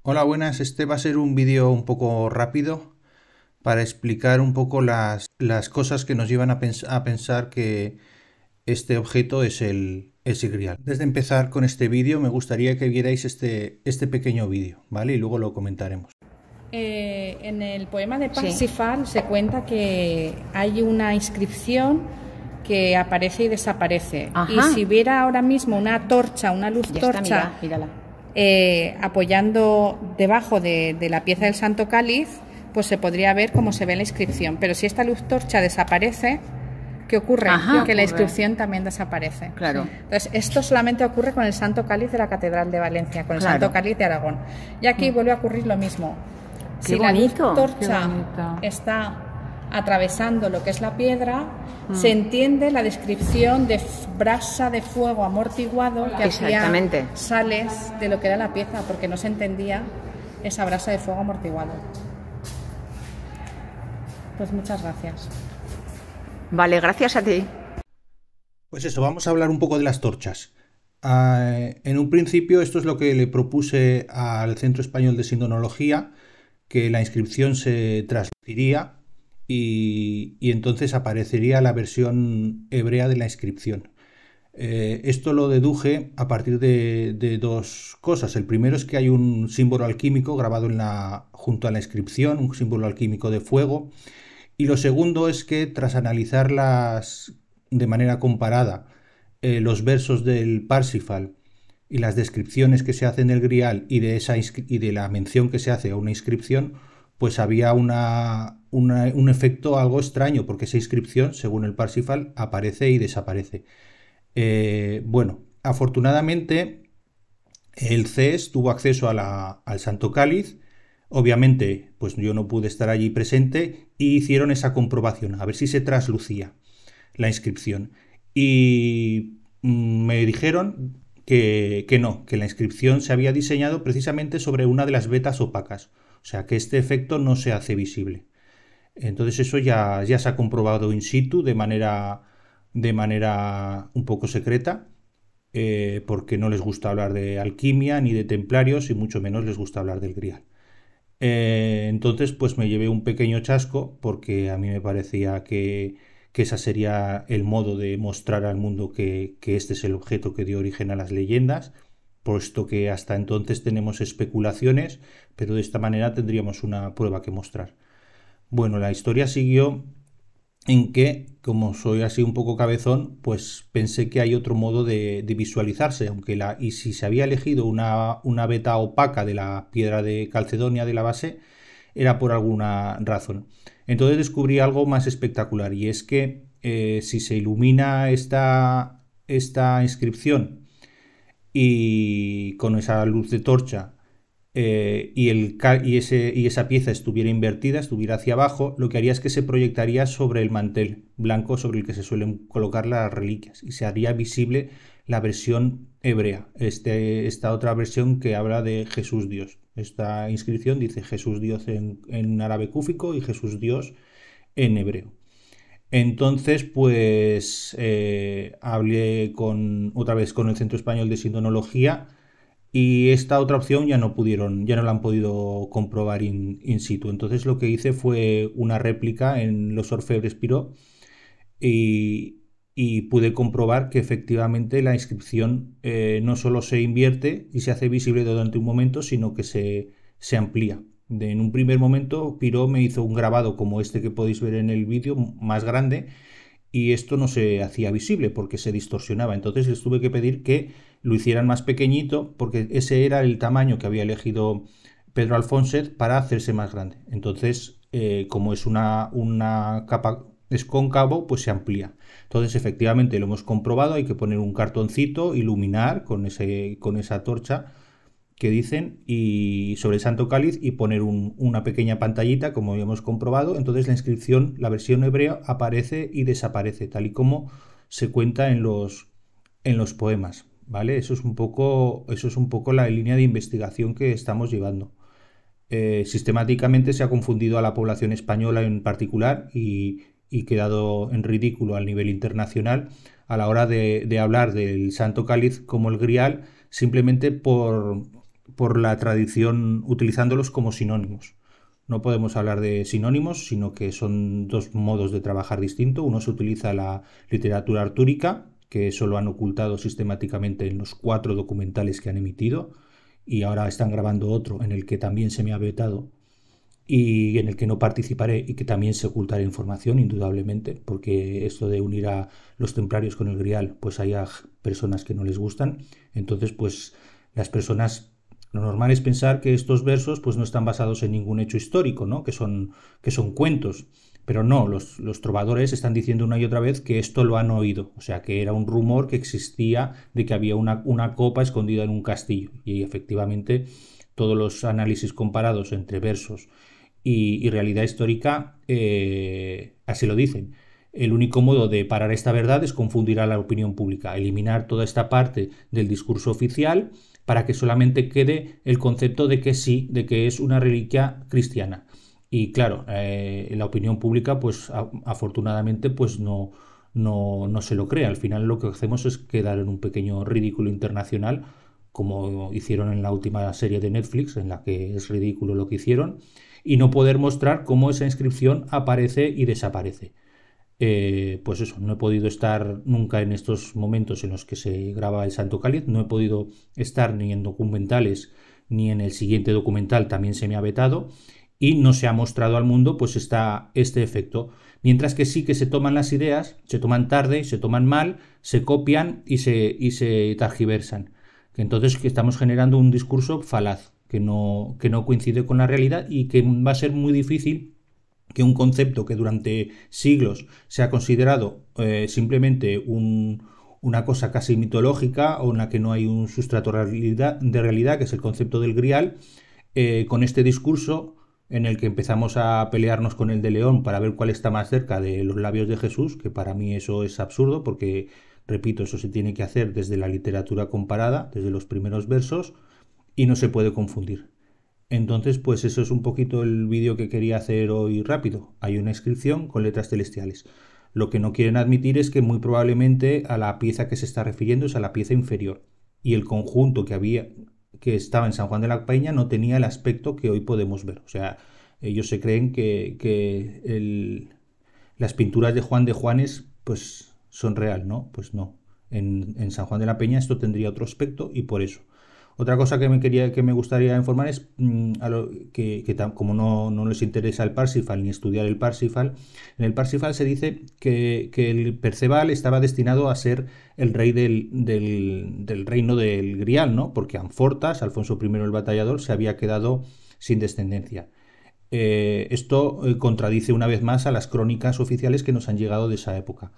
Hola, buenas. Este va a ser un vídeo un poco rápido para explicar un poco las cosas que nos llevan a pensar que este objeto es el Grial. Antes de empezar con este vídeo, me gustaría que vierais este pequeño vídeo, ¿vale? Y luego lo comentaremos. En el poema de Sí. Parsifal se cuenta que hay una inscripción que aparece y desaparece. Ajá. Y si hubiera ahora mismo una torcha, una luz Ya está, torcha, mírala. apoyando debajo de la pieza del Santo Cáliz, pues se podría ver cómo se ve la inscripción. Pero si esta luz torcha desaparece, ¿qué ocurre? Ajá, que la ocurre. inscripción también desaparece. Claro. Entonces, esto solamente ocurre con el Santo Cáliz de la Catedral de Valencia, con el Claro. Santo Cáliz de Aragón. Y aquí vuelve a ocurrir lo mismo. Qué Si la luz bonito, torcha qué bonito. está atravesando lo que es la piedra, se entiende la descripción de brasa de fuego amortiguado que hacía Exactamente. Sales de lo que era la pieza, porque no se entendía esa brasa de fuego amortiguado. Pues muchas gracias. Vale, gracias a ti. Pues eso, vamos a hablar un poco de las torchas. En un principio, esto es lo que le propuse al Centro Español de Sindonología, que la inscripción se transmitiría y entonces aparecería la versión hebrea de la inscripción. Esto lo deduje a partir de dos cosas. El primero es que hay un símbolo alquímico grabado junto a la inscripción, un símbolo alquímico de fuego. Y lo segundo es que tras analizarlas de manera comparada, los versos del Parsifal y las descripciones que se hacen del Grial y de la mención que se hace a una inscripción, pues había un efecto algo extraño, porque esa inscripción, según el Parsifal, aparece y desaparece. Bueno, afortunadamente el CES tuvo acceso al Santo Cáliz. Obviamente, pues yo no pude estar allí presente y hicieron esa comprobación, a ver si se traslucía la inscripción. Y me dijeron que no, que la inscripción se había diseñado precisamente sobre una de las vetas opacas, o sea que este efecto no se hace visible. Entonces eso ya se ha comprobado in situ de manera un poco secreta, porque no les gusta hablar de alquimia ni de templarios y mucho menos les gusta hablar del Grial. Entonces pues me llevé un pequeño chasco porque a mí me parecía que ese sería el modo de mostrar al mundo que este es el objeto que dio origen a las leyendas, puesto que hasta entonces tenemos especulaciones, pero de esta manera tendríamos una prueba que mostrar. Bueno, la historia siguió en que, como soy así un poco cabezón, pues pensé que hay otro modo de visualizarse, y si se había elegido una veta opaca de la piedra de Calcedonia de la base, era por alguna razón. Entonces descubrí algo más espectacular, y es que si se ilumina esta inscripción y con esa luz de torcha, y esa pieza estuviera invertida, estuviera hacia abajo, lo que haría es que se proyectaría sobre el mantel blanco sobre el que se suelen colocar las reliquias y se haría visible la versión hebrea, esta otra versión que habla de Jesús Dios. Esta inscripción dice Jesús Dios en árabe cúfico y Jesús Dios en hebreo. Entonces, pues hablé otra vez con el Centro Español de Sindonología y esta otra opción ya no la han podido comprobar in situ. Entonces lo que hice fue una réplica en los orfebres Piró y pude comprobar que efectivamente la inscripción no solo se invierte y se hace visible durante un momento, sino que se amplía. En un primer momento Piró me hizo un grabado como este que podéis ver en el vídeo, más grande, y esto no se hacía visible porque se distorsionaba. Entonces les tuve que pedir que lo hicieran más pequeñito porque ese era el tamaño que había elegido Pedro Alfonset para hacerse más grande. Entonces, como es una capa, es cóncavo, pues se amplía. Entonces, efectivamente, lo hemos comprobado. Hay que poner un cartoncito, iluminar con esa torcha que dicen, y sobre el Santo Cáliz, y poner una pequeña pantallita, como ya hemos comprobado. Entonces la inscripción, la versión hebrea, aparece y desaparece, tal y como se cuenta en los poemas, ¿vale? Eso es un poco la línea de investigación que estamos llevando. Sistemáticamente se ha confundido a la población española en particular y quedado en ridículo al nivel internacional a la hora de hablar del Santo Cáliz como el Grial, simplemente por por la tradición utilizándolos como sinónimos. No podemos hablar de sinónimos, sino que son dos modos de trabajar distintos. Uno se utiliza la literatura artúrica, que eso lo han ocultado sistemáticamente en los 4 documentales que han emitido, y ahora están grabando otro en el que también se me ha vetado y en el que no participaré y que también se ocultará información, indudablemente, porque esto de unir a los templarios con el grial, pues hay personas que no les gustan. Entonces, pues las personas, lo normal es pensar que estos versos pues no están basados en ningún hecho histórico, ¿no? Que son cuentos. Pero no, los trovadores están diciendo una y otra vez que esto lo han oído, o sea, que era un rumor que existía de que había una copa escondida en un castillo. Y efectivamente todos los análisis comparados entre versos y realidad histórica así lo dicen. El único modo de parar esta verdad es confundir a la opinión pública, eliminar toda esta parte del discurso oficial para que solamente quede el concepto de que sí, de que es una reliquia cristiana. Y claro, la opinión pública, pues afortunadamente, pues no se lo cree. Al final lo que hacemos es quedar en un pequeño ridículo internacional, como hicieron en la última serie de Netflix, en la que es ridículo lo que hicieron, y no poder mostrar cómo esa inscripción aparece y desaparece. Pues eso, no he podido estar nunca en estos momentos en los que se graba el Santo Cáliz, no he podido estar ni en documentales ni en el siguiente documental, también se me ha vetado, y no se ha mostrado al mundo pues este efecto. Mientras que sí que se toman las ideas, se toman tarde, se toman mal, se copian y se targiversan. Entonces que estamos generando un discurso falaz, que no coincide con la realidad y que va a ser muy difícil que un concepto que durante siglos se ha considerado simplemente una cosa casi mitológica o en la que no hay un sustrato de realidad, que es el concepto del grial, con este discurso en el que empezamos a pelearnos con el de León para ver cuál está más cerca de los labios de Jesús, que para mí eso es absurdo porque, repito, eso se tiene que hacer desde la literatura comparada, desde los primeros versos, y no se puede confundir. Entonces, pues eso es un poquito el vídeo que quería hacer hoy rápido. Hay una inscripción con letras celestiales. Lo que no quieren admitir es que muy probablemente a la pieza que se está refiriendo es a la pieza inferior. Y el conjunto que estaba en San Juan de la Peña no tenía el aspecto que hoy podemos ver. O sea, ellos se creen que las pinturas de Juan de Juanes pues son real, ¿no? Pues no. En San Juan de la Peña esto tendría otro aspecto y por eso. Otra cosa que me gustaría informar es como no les interesa el Parsifal ni estudiar el Parsifal, en el Parsifal se dice que el Perceval estaba destinado a ser el rey del reino del Grial, ¿no? Porque Anfortas, Alfonso I el Batallador, se había quedado sin descendencia. Esto contradice una vez más a las crónicas oficiales que nos han llegado de esa época.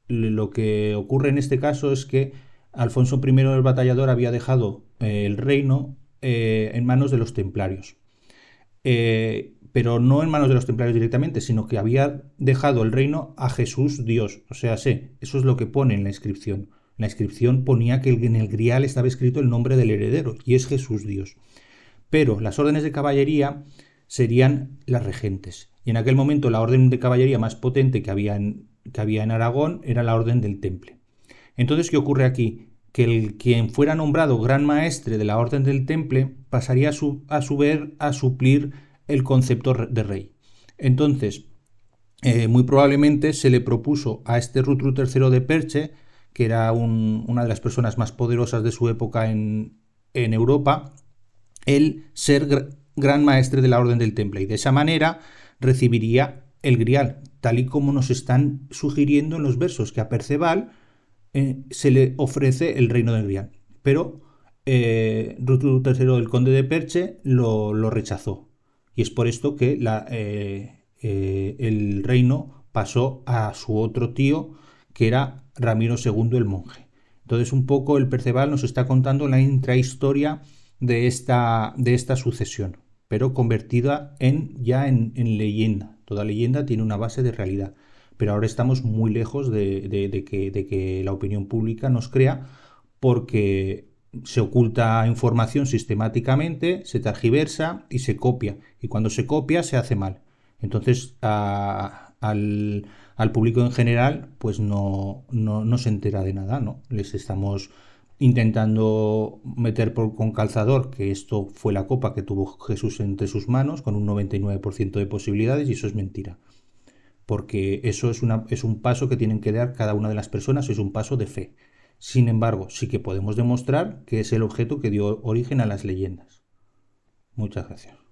Lo que ocurre en este caso es que Alfonso I el Batallador había dejado el reino en manos de los templarios. Pero no en manos de los templarios directamente, sino que había dejado el reino a Jesús Dios. O sea, eso es lo que pone en la inscripción. La inscripción ponía que en el grial estaba escrito el nombre del heredero, y es Jesús Dios. Pero las órdenes de caballería serían las regentes. Y en aquel momento la orden de caballería más potente que había en Aragón era la orden del Temple. Entonces, ¿qué ocurre aquí? Que quien fuera nombrado gran maestre de la Orden del Temple pasaría a su vez a suplir el concepto de rey. Entonces, muy probablemente se le propuso a este Rutru III de Perche, que era una de las personas más poderosas de su época en Europa, el ser gran maestre de la Orden del Temple, y de esa manera recibiría el grial, tal y como nos están sugiriendo en los versos, que a Perceval se le ofrece el reino del grial, pero Rutru III, el conde de Perche, lo rechazó, y es por esto que el reino pasó a su otro tío, que era Ramiro II el monje. Entonces un poco el Perceval nos está contando la intrahistoria de esta sucesión, pero convertida ya en leyenda. Toda leyenda tiene una base de realidad, pero ahora estamos muy lejos de que la opinión pública nos crea, porque se oculta información sistemáticamente, se tergiversa y se copia, y cuando se copia se hace mal. Entonces al público en general pues no se entera de nada, ¿no? Les estamos intentando meter con calzador que esto fue la copa que tuvo Jesús entre sus manos, con un 99% de posibilidades, y eso es mentira. Porque eso es un paso que tienen que dar cada una de las personas, es un paso de fe. Sin embargo, sí que podemos demostrar que es el objeto que dio origen a las leyendas. Muchas gracias.